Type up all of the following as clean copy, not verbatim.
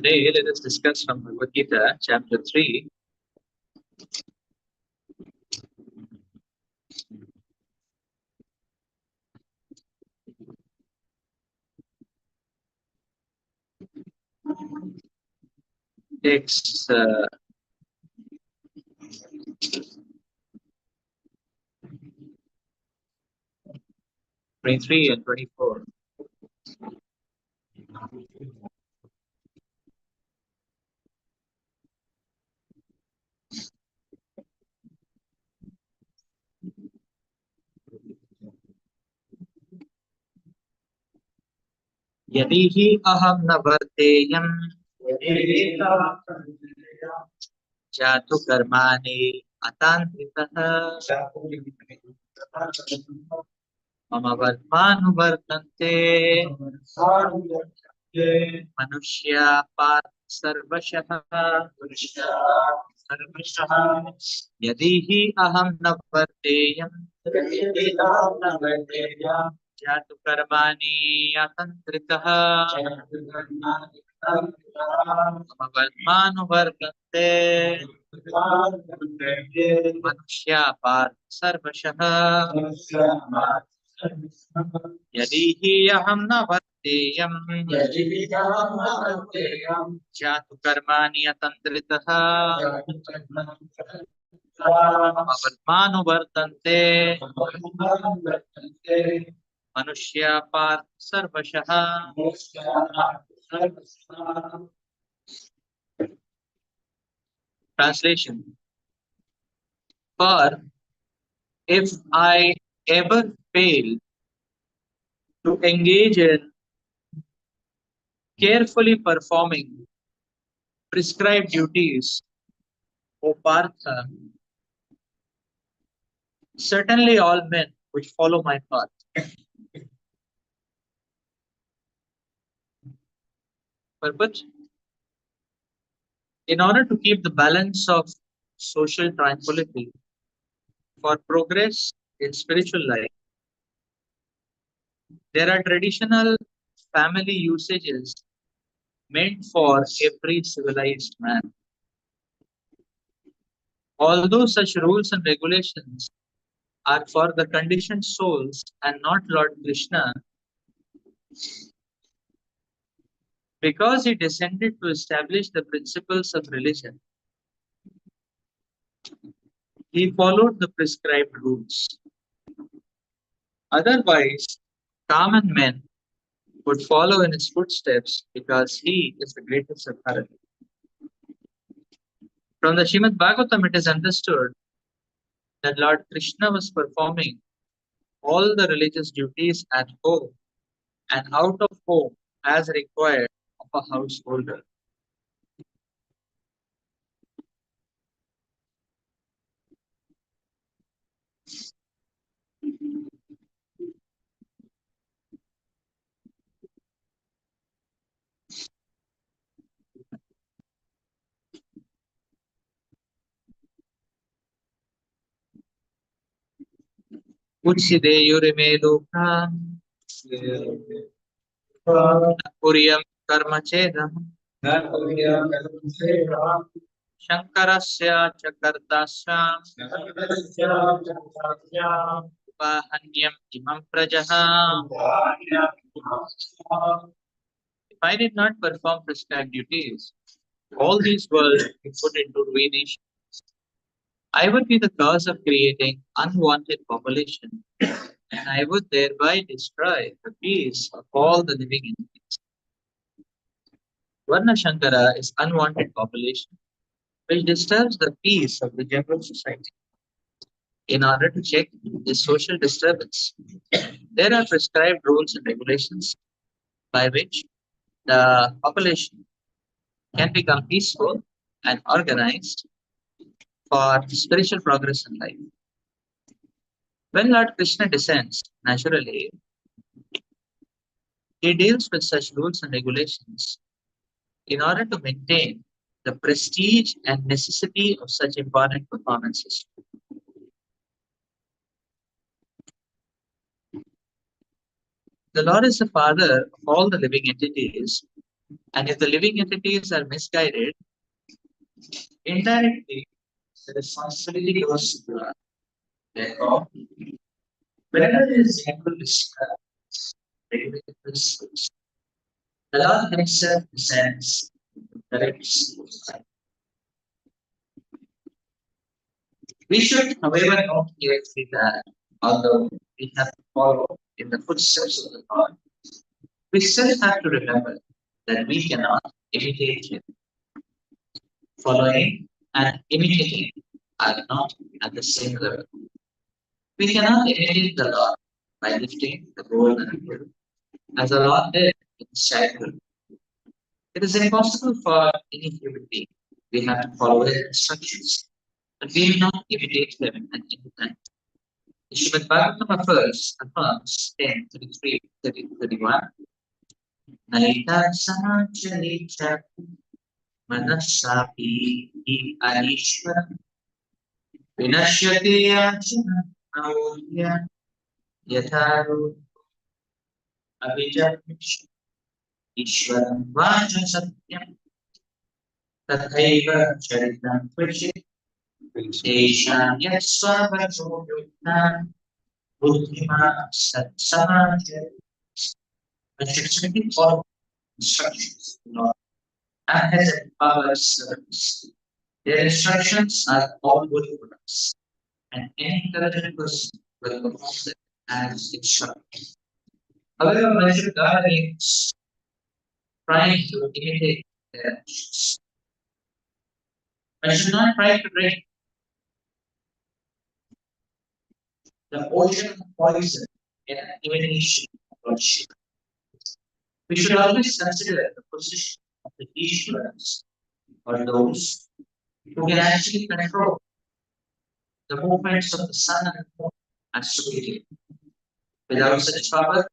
Today, let us discuss from Bhagavad Gita, chapter 3. Texts 23 and 24. यदि हि अहं न वर्तेयं जातु कर्माणि अतान्त्रितः मम वर्त्मानुवर्तन्ते मनुष्या पार्थ सर्वशः यदि हि अहं न वर्तेयं जातु कर्माणि अतन्त्रितः मम वर्त्मानुवर्तन्ते मनुष्या पार्थ सर्वशः यदि हि अहं न वर्तेयं जातु कर्माणि अतन्त्रितः मम वर्त्मानुवर्तन्ते मनुष्या पार्थ सर्वशः. Translation. For if I ever fail to engage in carefully performing prescribed duties, O Partha, certainly all men would follow my path. Purpose? In order to keep the balance of social tranquility for progress in spiritual life, there are traditional family usages meant for every civilized man. Although such rules and regulations are for the conditioned souls and not Lord Krishna, because he descended to establish the principles of religion, he followed the prescribed rules. Otherwise, common men would follow in his footsteps because he is the greatest authority. From the Srimad Bhagavatam, it is understood that Lord Krishna was performing all the religious duties at home and out of home as required of a householder. Uchideyurime lokha Puryam karma chedam Shankarasya chakartasya Upahanyam imam prajaha. If I did not perform prescribed duties, all these worlds would be put into ruination. I would be the cause of creating unwanted population, and I would thereby destroy the peace of all the living entities. Varna Shankara is unwanted population, which disturbs the peace of the general society. In order to check this social disturbance, there are prescribed rules and regulations by which the population can become peaceful and organized for spiritual progress in life. When Lord Krishna descends, naturally, he deals with such rules and regulations in order to maintain the prestige and necessity of such important performances. The Lord is the father of all the living entities And if the living entities are misguided, indirectly, the responsibility goes to the Lord. Therefore, whenever there is simple distress, principles, the Lord Himself descends to correct those. We should, however, not carefully that although we have to follow in the footsteps of the Lord, we still have to remember that we cannot imitate Him. Following and imitating are not at the same level. We cannot imitate the Lord by lifting the golden apple as the Lord did in His childhood. It is impossible for any human being. We have to follow His instructions, but we will not imitate Him at any time. The Srimad Bhagavatam affirms 10, 33, 30, 31. Naita samacharita manasapi anishva vinashyati yachana audya yatharu abhijamish ishwaram vacha satyam tathaiva charitam kvachit teshan yatsvavacho yuktam buddhima sat samacharita. One should simply follow instructions, not and has empowered servants. Their instructions are all good for us, and any intelligent person will perform them as instructed. However, one should guard against trying to imitate their actions. One should not try to drink the ocean of poison in an imitation of Lord Shiva. We should always consider the position of the Ishwarans or those who can actually control the movements of the sun and moon as superior. Without such power,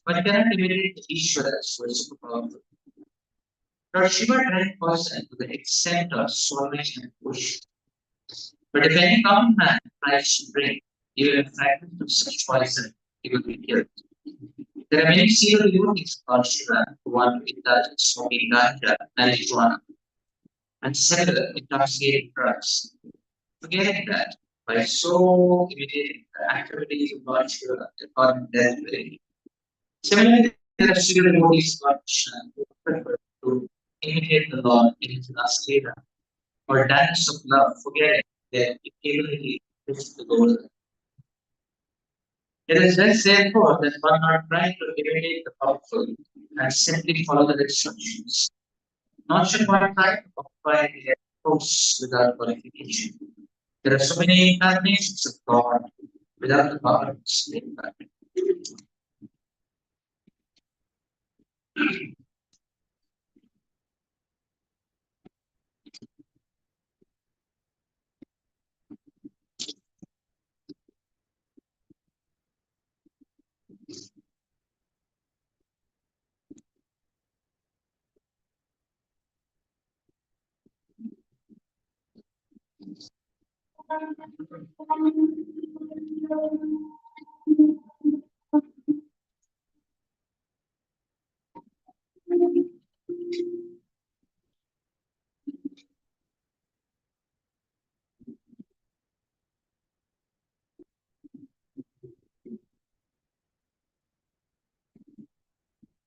one cannot imitate the Ishwaras who are super powerful. Lord Shiva drank poison to the extent of swallowing and push. But if any common man tries to drink even a fragment of such poison, he will be killed. There are many serial devotees of Lord Shiva who want to indulge in smoking ganja, marijuana, and similar intoxicating drugs, forgetting that by so imitating the activities of Lord Shiva, they cause death very. Similarly, there are serial devotees of Lord Krishna who prefer to imitate the Lord in his last Leela or dance of love, forgetting their capability to lift the goal. It is thus therefore that one not try to imitate the powerful and simply follow the instructions. Not should one try to occupy their posts without qualification. There are so many incarnations of God without the power of the same incarnation.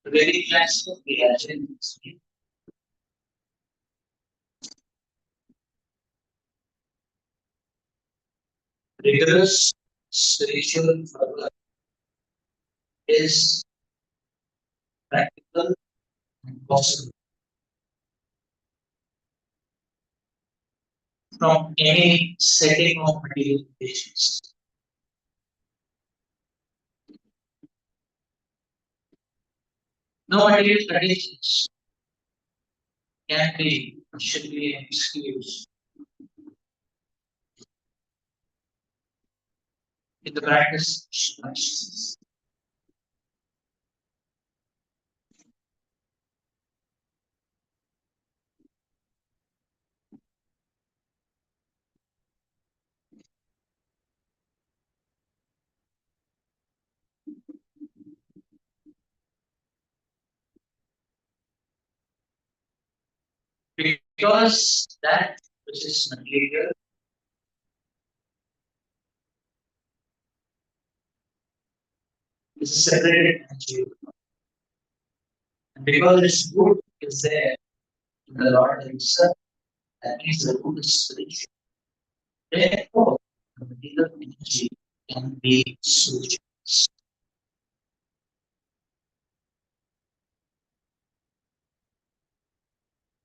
The very classical reaction is rigorous spiritual fervor is practical and possible from any setting of material conditions. No material conditions can be or should be an excuse in the practice of consciousness. because that which is material is a separated energy. And because this root is there in the Lord Himself, that means the root is spiritual. Therefore, the material energy can be switched.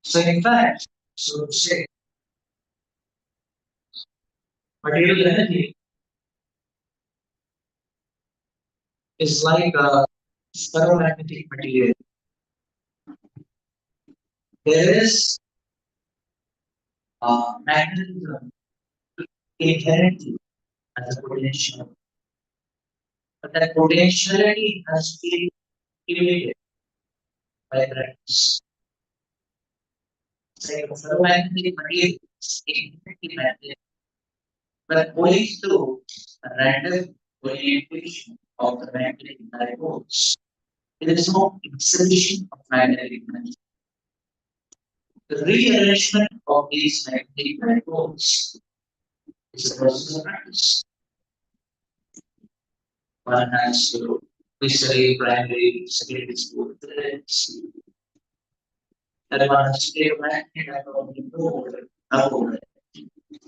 So, in fact, so to say, material energy is like a ferromagnetic material. There is magnetism inherently as a potential, but that potentiality has been created by practice. It's like a ferromagnetic material is inherently magnetic, but owing to a random orientation of the magnetic dipoles, there is no exhibition of magnetic energy. The rearrangement of these magnetic dipoles is a process of practice. One has to study primary, secondary school physics, and one has to take a magnetic dipole upward,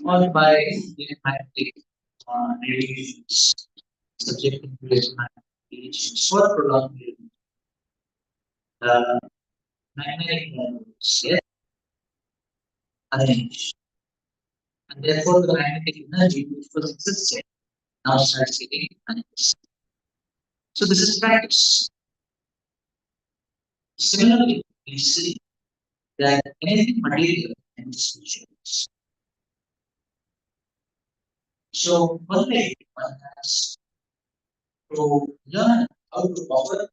followed by the magnetic radiations subjecting to this magnetic radiations for prolonged period. Magnetic levels get arranged, and therefore the magnetic energy which was existing now starts getting manifest. So this is practice. Similarly, we see that anything material can be switched. So one way one has to learn how to offer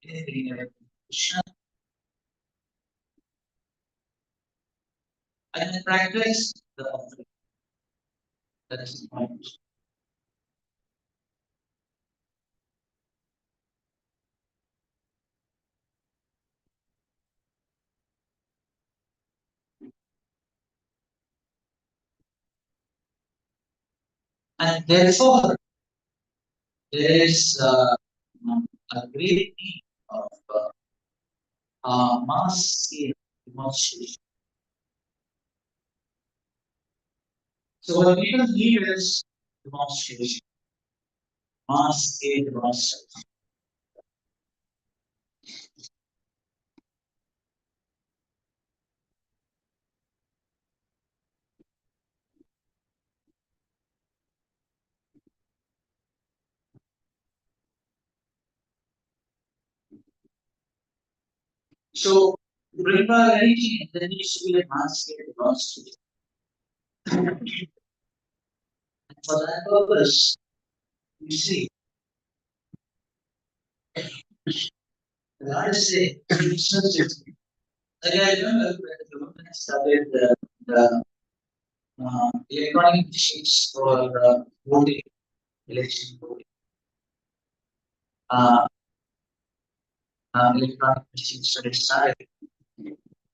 anything in a Krishna and then practice the offering. That is the point. And therefore, there is a great need of mass scale demonstration. So what people need is demonstration, mass scale demonstration. So to bring about anything, there needs to be a mass scale demonstration. And for that purpose, you see, the artist say, like I remember when the government started the electronic machines for voting, election voting. Uh, Electronic machines that started.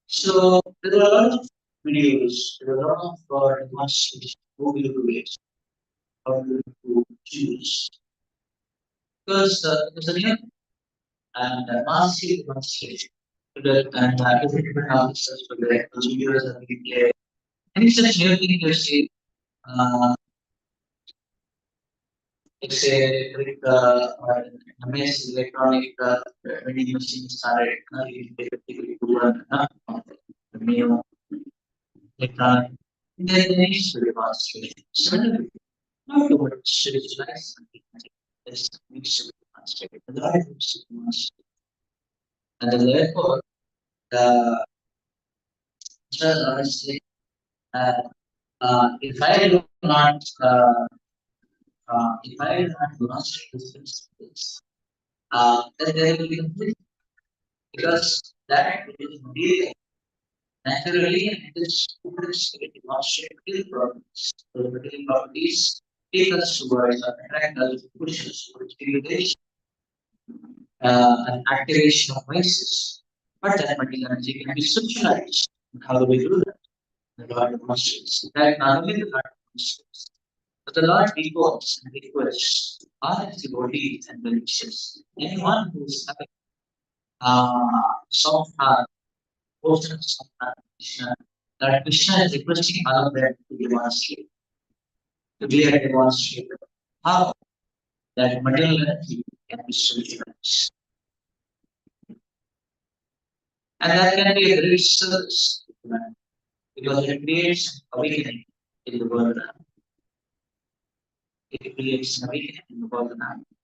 So there were a lot of videos, there were a lot of demonstrations, how do you do it, how do you choose. Because it was a new and massive demonstration. And different officers were there, those videos that we play. Any such new thing you see, uh, let's say, like, amazing electronic vending machine started, you typically do the new electronic. Then there needs to be demonstration. Similarly, not the word spiritualize something. This needs to be demonstrated. The life needs to be demonstrated. And then therefore, the just honestly, uh, if I do not, if I do not demonstrate these principles, then there will be complete because that is material naturally and it is demonstrate material properties. So the material properties take us towards or attract us, push us towards utilization and activation of vices. But that material energy can be socialized. How do we do that? The Lord demonstrates that not only the Lord demonstrates, but the Lord rewards and requests all his devotees and well-wishers. Anyone who is having soft heart, devotion of soft heart, Krishna, that Krishna is requesting all of them to demonstrate, to be a demonstrator. How that material energy can be utilized. And that can be a great service to man, because it creates awakening in the world. It creates awakening in the world.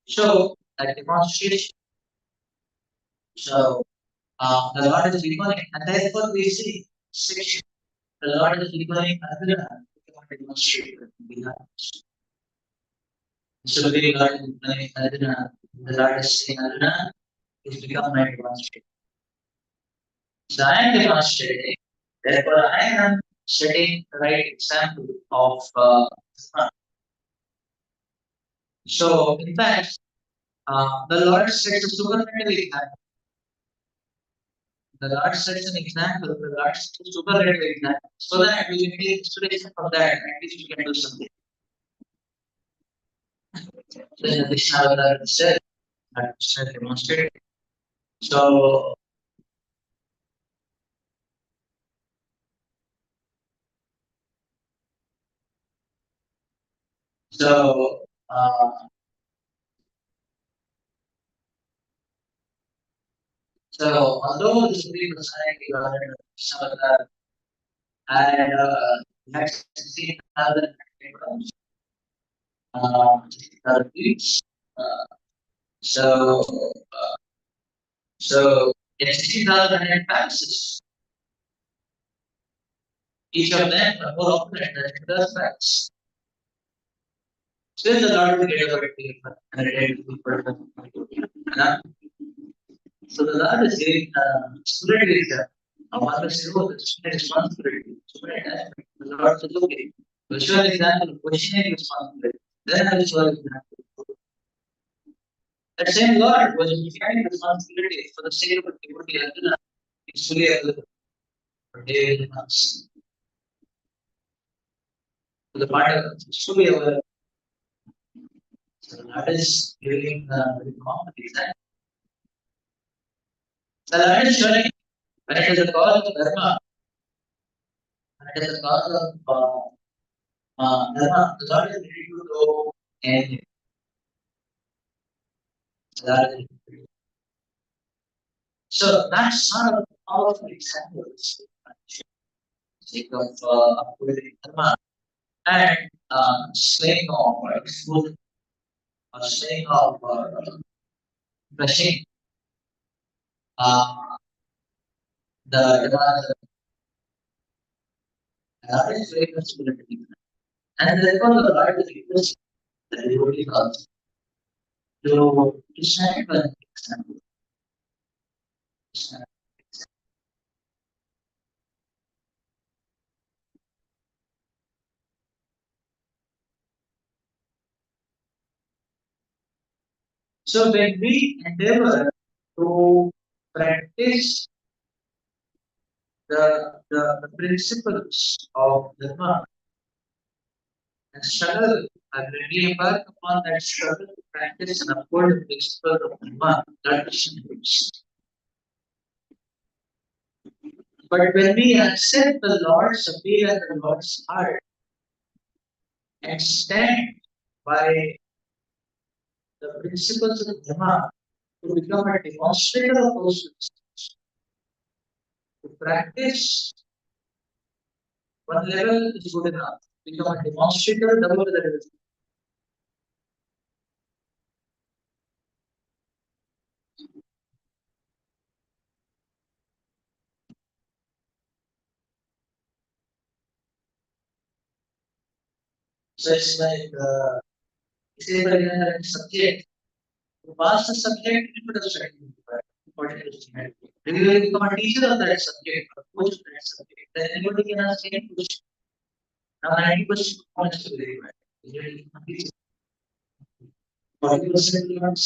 So, that demonstration. So, the Lord is recalling, and therefore we see section. The Lord is recalling Arjuna to demonstrate behind. So, the Lord is recalling Arjuna. The Lord is saying, Arjuna is become my demonstrator. So, I am demonstrating. Therefore, I am setting the right example of. So, in fact, the Lord sets a supernatural example. The Lord sets an example. The Lord sets a supernatural example, so that we can take inspiration from that. At least we can do something. Then Krishna Avadara said, Krishna demonstrated. So, so, uh, so although the Supreme Personality of Krishna Avadara had had 16,000 tweets, uh, so, uh, so in 16,000 passes, each of them are more opulent than the other facts. Still, the Lord will get over it and retain to the person. So the Lord is giving responsibility. One must know the responsibility. The Lord says, okay, visual example, questioning responsibility. Then I will show example. That same Lord was carrying responsibility for the sake of the devotee Arjuna. It's fully available for daily months. So the part of it's fully available. So that is giving the common example. So that is showing when it is a cause of dharma, when it is a cause of dharma, the Lord is ready to go and that is so that's not a powerful example. Think of upholding dharma and slaying of food, slaying of brushing uh, the dharma. That is very much good. And therefore, the Lord is requesting the devotee also to stand for an example. So when we endeavor to practice the principles of dharma and struggle, and when we embark upon that struggle to practice and uphold the principles of dharma, that is increase. But when we accept the Lord's appeal and the Lord's heart and stand by the principles of dharma to become a demonstrator of those principles, to practice one level is good enough. Become a demonstrator, double the level. So it's like, say for example, a subject. To pass the subject, you put a study according to the Then you will become a teacher of that subject, or coach of that subject. Then anybody can ask any question. Now 90% points to be right. You will become a teacher. 40% will not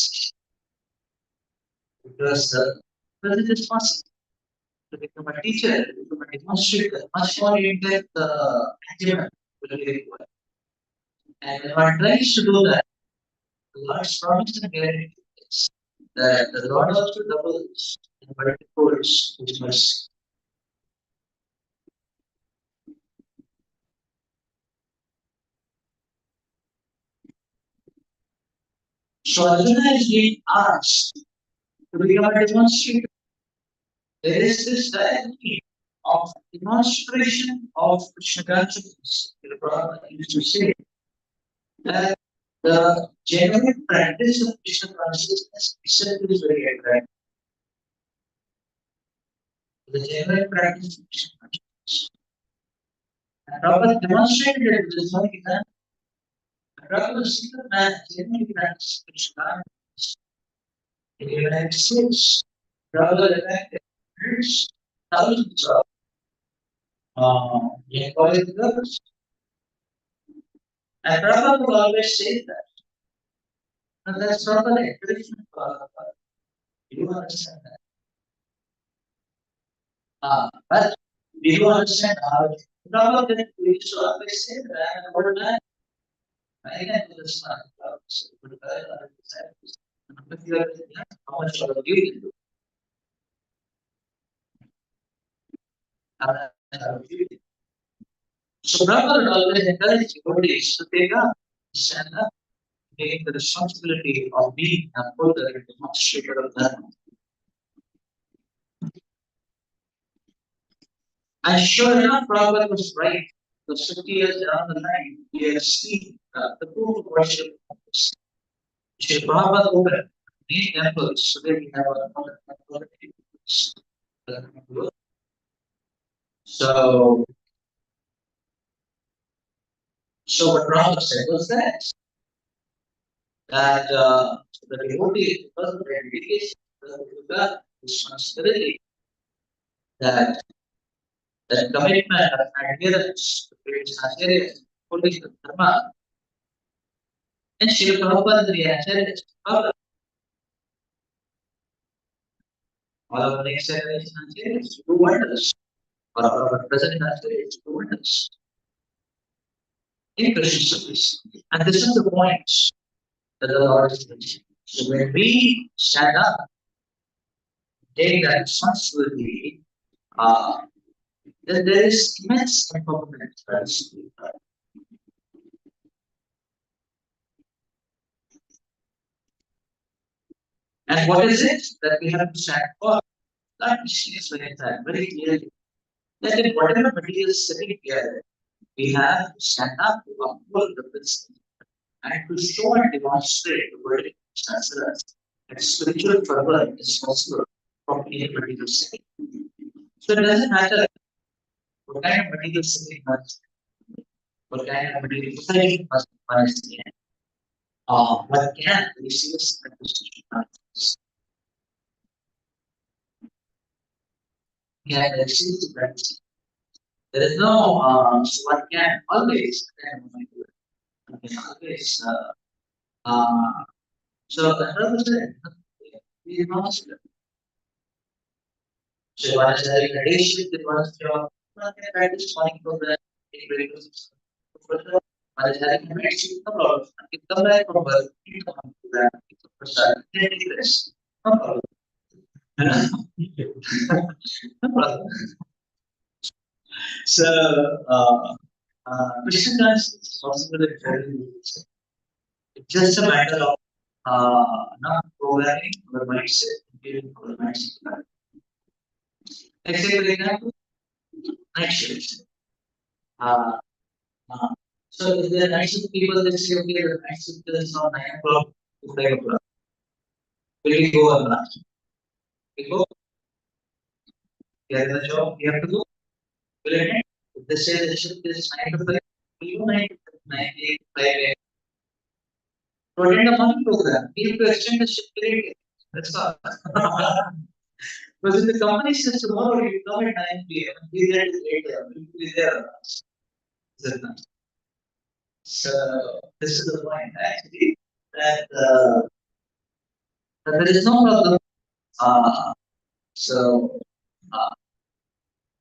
because it is possible to become a teacher, to become a demonstrate a much more in-depth acumen will be required. And if one tries to do that, the Lord's promise and guarantee is that the Lord also doubles and multiples His mercy. So Arjuna is being asked to become a demonstrator. There is this direct need of demonstration of Krishna consciousness. The Prabhupada used to say that the genuine practice of Krishna consciousness itself is very attractive. The genuine practice of Krishna consciousness. And Prabhupada demonstrated it with his own example. Prabhupada was a single man genuinely practiced Krishna consciousness in the United States. Prabhupada elected hundreds, thousands of young boys and girls. And Prabhupada would always say that. And that's Prabhupada encouragement for Prabhupada. You understand that? But do you understand how Prabhupada used to always say that I am an old man. I can do this now. How much of you can do? So Prabhupada would always encourage devotees to take up, stand up, taking the responsibility of being a builder and demonstrator of Dharma. And sure enough, Prabhupada was right. The 50 years down the line, we have seen the proof of worship of this. Sri Prabhupada opened many temples, so that we have a so, so what Prabhupada said was that the devotee, because of their dedication to God, responsibility, that commitment of adherence to its Acharyas, fully the Dharma, and Srila Prabhupada, the Acharyas, all of the next generation Acharyas do wonders, or our present Acharyas do wonders in Krishna service. And this is the point that the Lord is mentioning. So when we stand up, take that responsibility, then there is immense empowerment for us to do that. And what is it that we have to stand for? That is very clearly. That in whatever material setting we are, we have to stand up to uphold the principle and to show and demonstrate the word that spiritual fervor is possible from any material setting. So it doesn't matter what kind of material setting what kind of material setting one is in. One can receive a practice. Can receive the practice. There is no so one can always always so another thing is not so one is having addition to one's job, one can practice flying for that in regulars. One is having a medicine, no problem. I can come back from work, you come to that, no problem. No problem. So, Christian consciousness is possible in very ways. It's just a matter of not programming our mindset, giving our mindset. Like say, for example, night shifts. So if there are night shift people, they say, okay, the night shift is from 9 o'clock to 5 o'clock. Will we go or not? We go. Get the job, we have to go. Will it end? If they say the shift is 9 to 5, we go 9 to 9, 8, 5, 8. To attend a month program, we have to extend the shift period. That's all. Because if the company says tomorrow you come at 9 p.m., be there till 8 a.m., you will be there or not. Is it not? So, this is the point actually that, that there is no problem. So,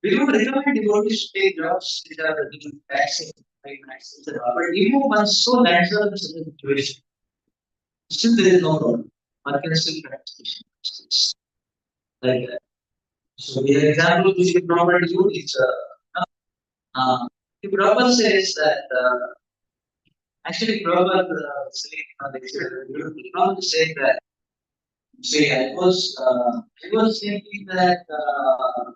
We don't recommend devotees to take jobs which are taxing, high taxes, etc. But even once so lands up in such a situation, still there is no problem. One can still practice like that. So the example which you probably use is the Prabhupada says that actually Prabhupada saying Prabhupada said that see I was thinking that uh,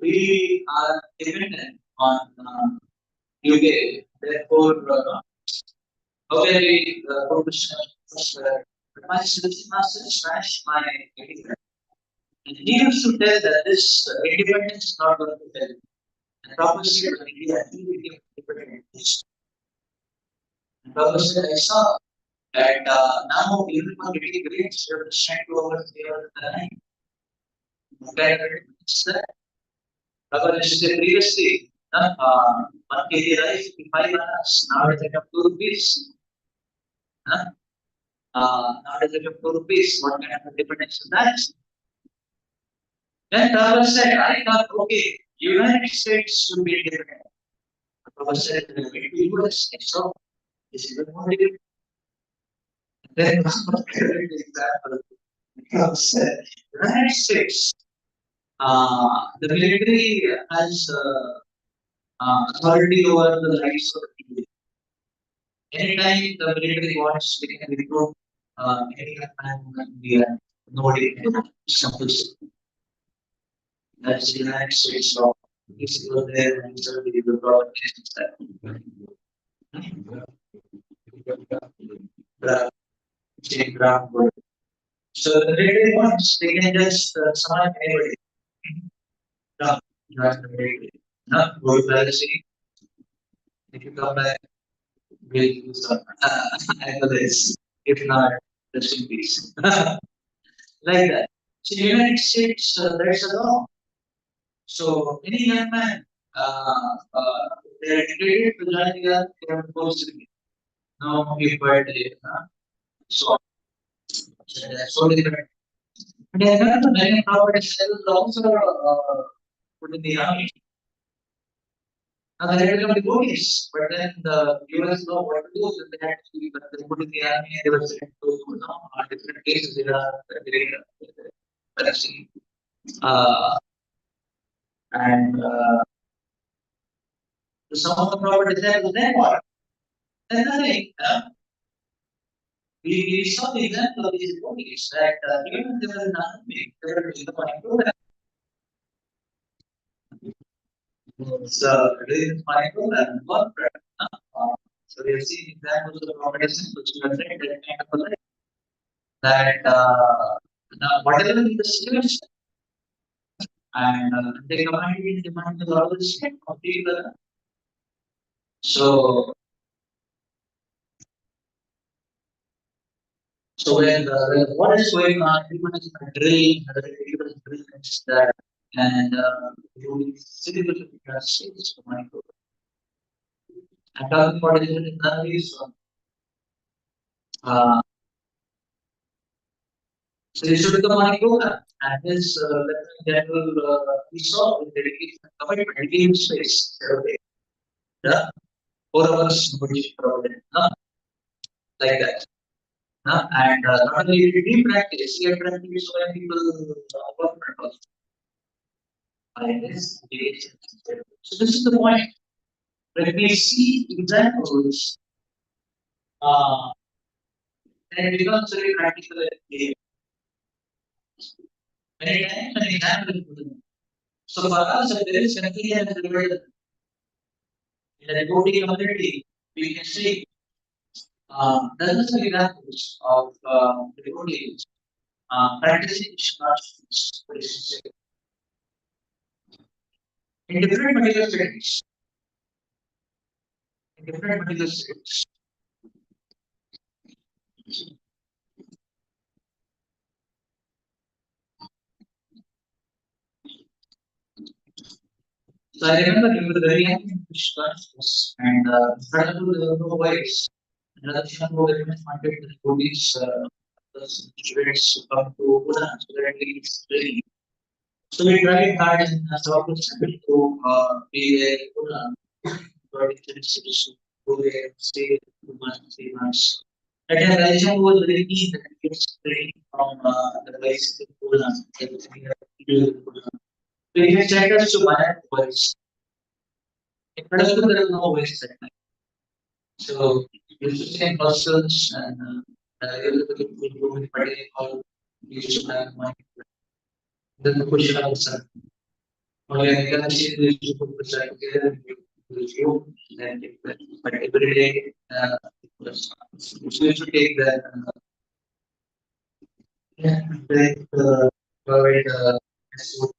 we are dependent on UK. Therefore, how can we go to my master smash my independence? And he used to tell that this independence is not going to help. And Prabhupada said that we actually became independent. And Prabhupada said, I saw that now everyone getting grades, you have to stand over there the line. It's that. Prabhupada used to say previously, 1 kg rice, 5 annas, now it's like up 2 rupees. Now it's like up 2 rupees. What kind of independence is that? Then Prabhupada said, I thought, okay, United States should be independent. Prabhupada said, the US, so this is the more difficult. Then Prabhupada gave the example. Prabhupada said, United States, the military has authority over the rights of the people. Anytime the military wants, they can recruit any man in India. Nobody can stop this. That's the United States law. If you go there and study the broadcast, the same ground. So the military wants, they can just summon anybody. No, not the military. Not go to the city. If you come back, we'll do some after this. If not, just in peace. Like that. So United States, there's a law. So any young man, they're educated to join the army, they have to go to the no give birthday, so that's so different. But I remember many properties also put in the army. Now they become devotees, but then the US know what to do, so they had to be but they put in the army and they were sent to different places in Palestine. And some of the properties there was then what? Then nothing. We saw the example of these devotees that even if they were in the army, they were doing the money program. So doing the money program, work program. So we have seen examples of competitions which we have said that kind of a life. That whatever is the situation, and they command demand the law of the state of the so so when what is going on, everyone is drilling, everyone is drilling that, and you see the states for my group. I'm talking about different countries. Uh, so you should become my program. And this Lieutenant General we saw with dedication and commitment, he gave space. Yeah, 4 hours, nobody provided. Like that. And not only did he practice, he had practiced so many people work also. So this is the point. When we see examples, then it becomes very practical and clear. Many times an example. So for us, if there is confusion in the devotee community, we can see dozens of examples of devotees practicing Krishna's relationship in different material settings. In different material settings. So I remember we were very young in Krishna's and suddenly there were no wives. And Radhisham very much wanted the devotees, the students to come to Pune so that we study. So we tried hard in Southeast to be a go there, stay 2 months, 3 months. At a Belgium was very keen that we get training from the basic Pune, everything we so he had sent us to Mayan boys. In Kadakul, there was no voice at night. So we used to stay in hostels and everybody would go in Paddy Hall. We used to have money. Then the push outside. Only I can see the issue of push out there with you and but every day it was we used to take that take provide food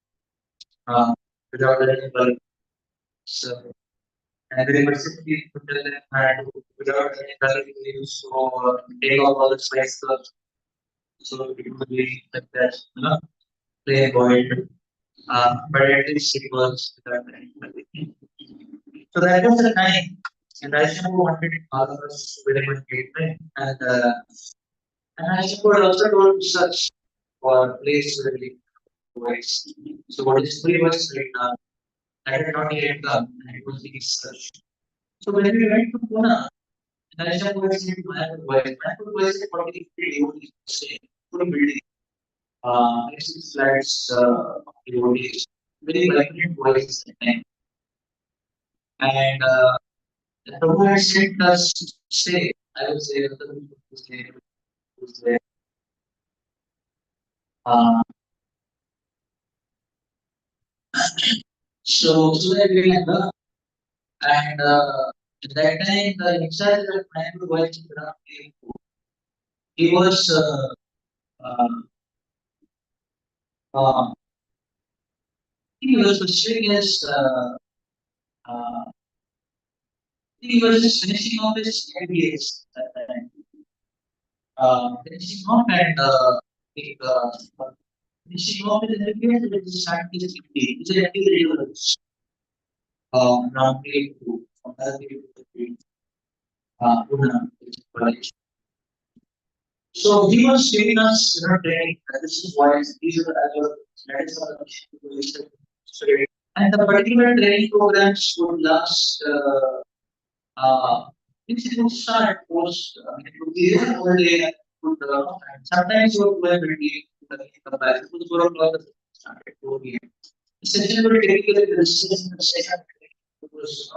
without any bulk. So and the university put them had without any bulk we used to take off all the spice stuff. So it would be like that, plain boiled. But at least it was without any bulk. So that was the time. And Raisham wanted all of us very much treatment. And Raisham also told search for a place where we voice. So what is free voice right now? I had not yet come and it was the search. So when we went to Pune, Raisham was in Mayapur voice. Mayapur voice is 43 devotees stay. Full building. 6 flats devotees. Very vibrant voice at time. And the Prabhu had sent us to stay. I would say other people to stay. Was there. Uh, so that we went and at that time the inside of Mangalore was he was uh, uh, he was pursuing his uh, he was just finishing off his MBAs at that time. Finishing off and he, finishing off his MBAs and he started his MBA. It's a MBA from grade 2 from that grade to grade Pune college. So he was giving us, training. This is why these are that is the straight. And the particular training programs would last. It would start post. It would be there all day. And sometimes it would be very it was 4 o'clock. Started 4 p.m. The session would typically the session was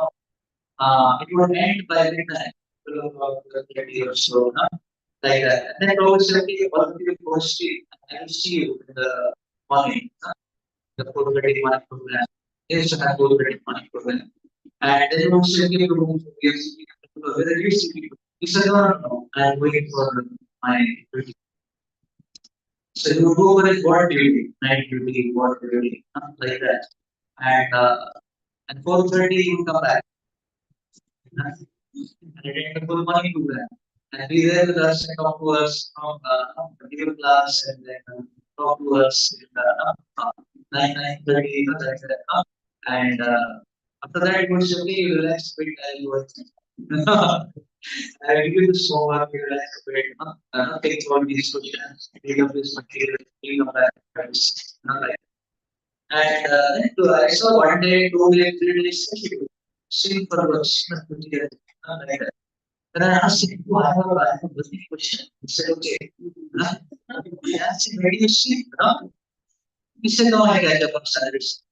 it would end by midnight, 12 o'clock, 30 or so, like that. And then Robert said, okay, all of you go street, I will see you in the morning, the 4:30 morning program. They used to have 4:30 morning program. And then he would say, okay, we are seeing people, whether you see people. He said, no, no, no, I'm waiting for my duty. So you would go over his what duty, night duty, what duty, like that. And 4:30 you would come back. And attend the full morning program. And be there with us and talk to us from give class and then talk to us in 9:30, like that. And after that, it was okay, you relax a bit, and you work. I give you this homework, you relax a bit, think about these questions, clean up this material, clean up that, like. And then I saw one day, 2 days, 3 days, sing for us, like that. Then I asked him, I have a busy question. He said, okay. I asked him, where do you sleep? He said, no, I catch up on Saturdays.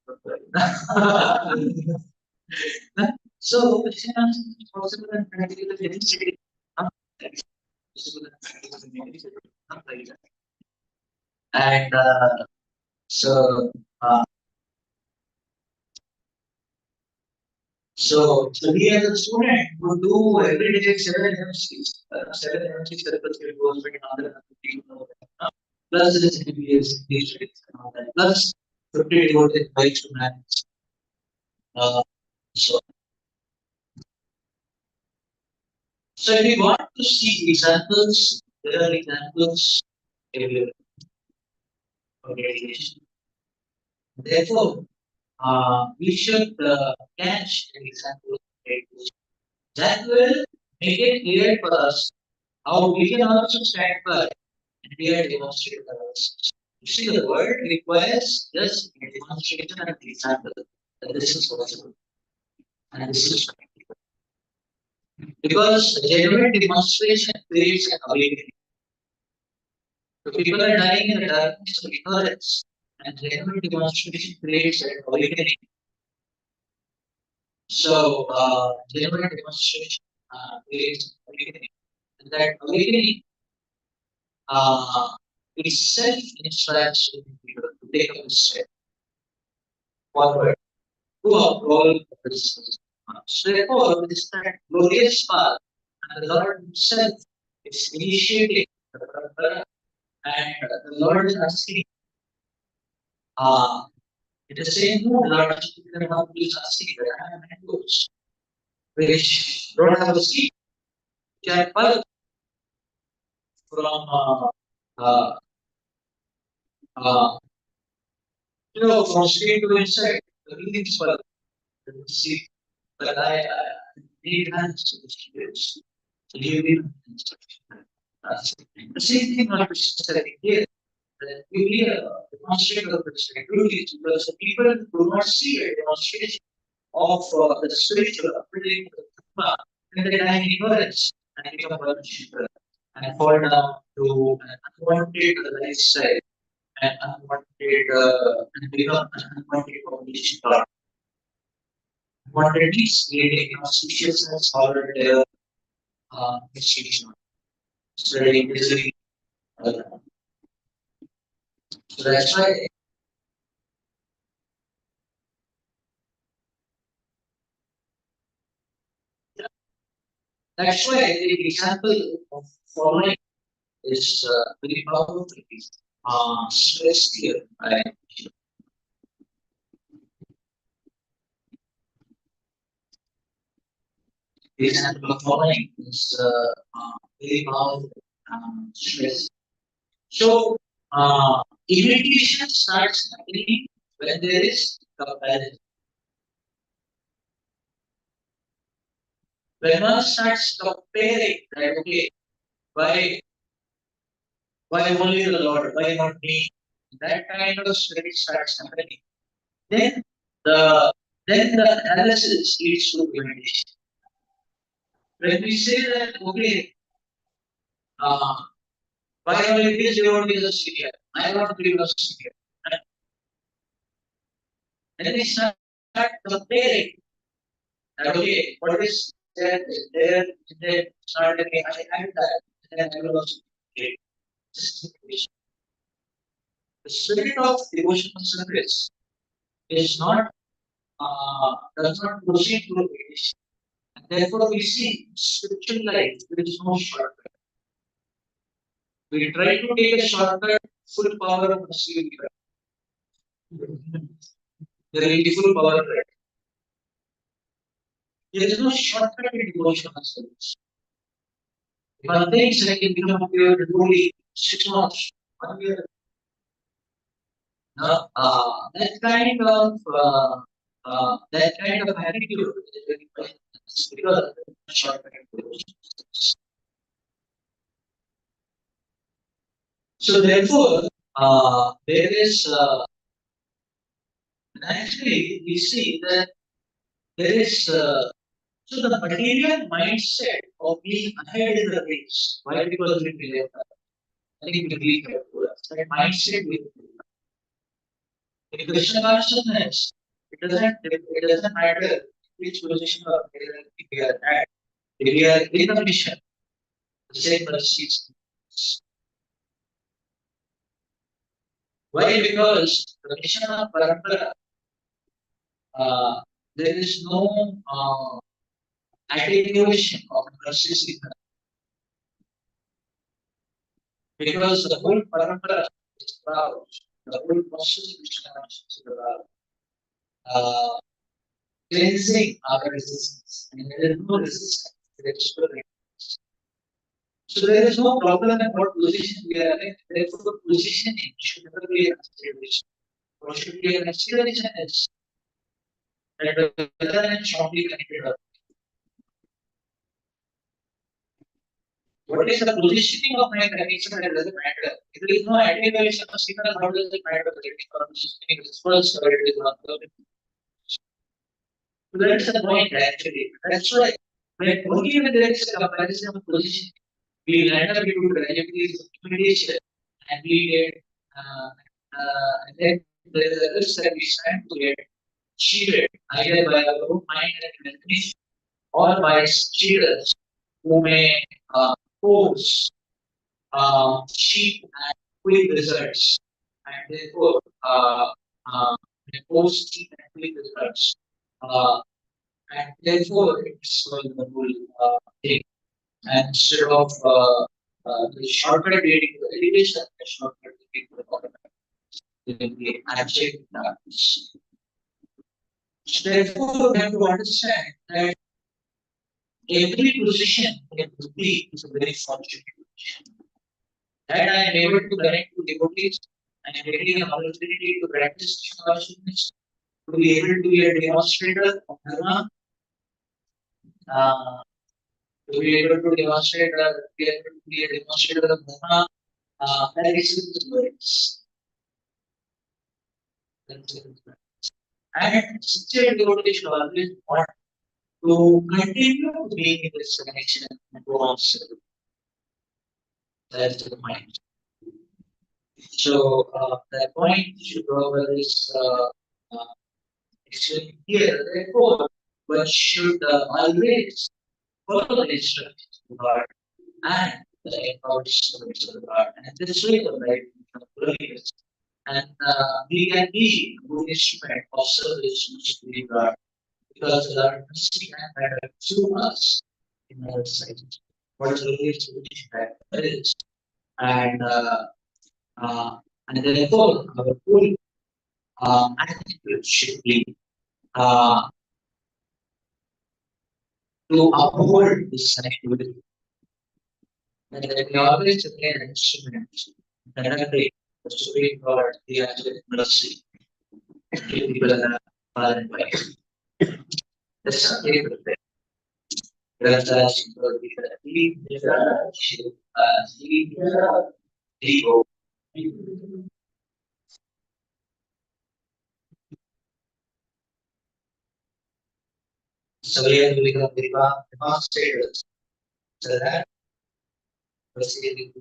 So, question answer is possible and practical in any city. Possible and practical in any city. Like that. And so, uh, so he as a student would do every day 7 MCs, 7 MCs circles will go spend another 15 plus his MBAs, and all that, plus 50 devoted bikes to manage. Uh, so, so if we want to see examples, there are examples everywhere of radiation. Therefore, we should catch an example of radiation. That will make it clear for us how we can also stand by and we are demonstrating ourselves. You see, the world requires just a demonstration and example that this is possible and this is because genuine demonstration creates an awakening. So people are dying in the darkness of ignorance, and genuine demonstration creates an awakening. So, genuine demonstration creates an awakening. And that awakening itself inspires people to take up a step forward to uphold this. So, therefore, this that glorious path, and the Lord Himself is initiating the parampara, and the Lord is asking, in the same mood, Lord is asking that I am mangoes, which don't have a seed, which are pulp from uh, uh, from street to inside, everything is pulp. See, but I need hands to distribute. So you need the same thing not necessarily here. That you need a demonstration of the spirituality because the people do not see a demonstration of the spiritual ability of the Dhamma in the dying ignorance and become worshipper and fall down to an unwanted lifestyle and unwanted and become an unwanted population. Unwanted is creating auspiciousness or their institution. So misery. Uh, so that's why the example of following is very powerful. Stressed here. The example of following is very powerful. Stress. So, irritation starts happening when there is comparison. When one starts comparing, that okay, why only the Lord, why not me? That kind of spirit starts happening. Then the analysis leads to imitation. When we say that okay, uh, why only this devotee is a senior? I want to be a senior. Then we start comparing. Okay, what is there? There start again. I have that. Then I will also create. The spirit of devotional service is not does not proceed through repetition. And therefore, we see spiritual life there is no shortcut. We try to take a shortcut, full power of pursuing it. There will be full power. There is no shortcut in devotional service. One thing I can become a pure devotee 6 months, 1 year. No, that kind of attitude is very poisonous because shortcut in devotional service. So therefore, there is actually we see that there is so the material mindset of being ahead in the race. Why? Because we believe that. I think we believe that mindset we in Krishna consciousness, it doesn't matter which position of hierarchy we are at. If we are in the mission, the same proceeds. Why? Because the mission of parampara, there is no attenuation of narcissism because the whole parampara is proud. The whole process is proud. Cleansing our resistance. And there is no resistance. There is no resistance. So there is no problem in what position we are in. Therefore, positioning should never be an aspiration. What should be an aspiration is that whether I'm strongly connected or What is the positioning of my connection? That doesn't matter. If there is no activation of signal, how does it matter? It is positioning is first or it is not. So that's the point actually. That's why when only when there is a comparison of position, we land up into trajectories of imitation and we get and then there is a risk that we stand to get cheated either by our own mind and imagination or by cheaters who may force cheap and quick results and therefore they force cheap and quick results. Uh, and therefore it's going to thing. And instead of the shortcut leading to elevation, the shortcut leading to the abject darkness. So therefore, we have to understand that every position in Bhakti is a very fortunate position. That I am able to connect to devotees and getting an opportunity to practice consciousness, to be able to be a demonstrator of Dharma, uh, to be able to demonstrate be able to be a demonstrator of Dharma, that is the words. And sincere devotees should always want to continue to be in this connection and go on serving. That's the point. So the point should go over is actually here. Therefore, one should always follow the instructions of God and the empowered service of God. And this way the life becomes and we can be a good instrument of service to God because the Lord mercy and matter to us in our society. What is the least that is? And uh, and therefore our full attitude should be uh, to uphold this activity. And that we always remain an instrument directly the Supreme God, the absolute mercy, to people that are fallen by. That's something to pray. Rasa simpel kita di Ego. So we have to become demonstrators so that basically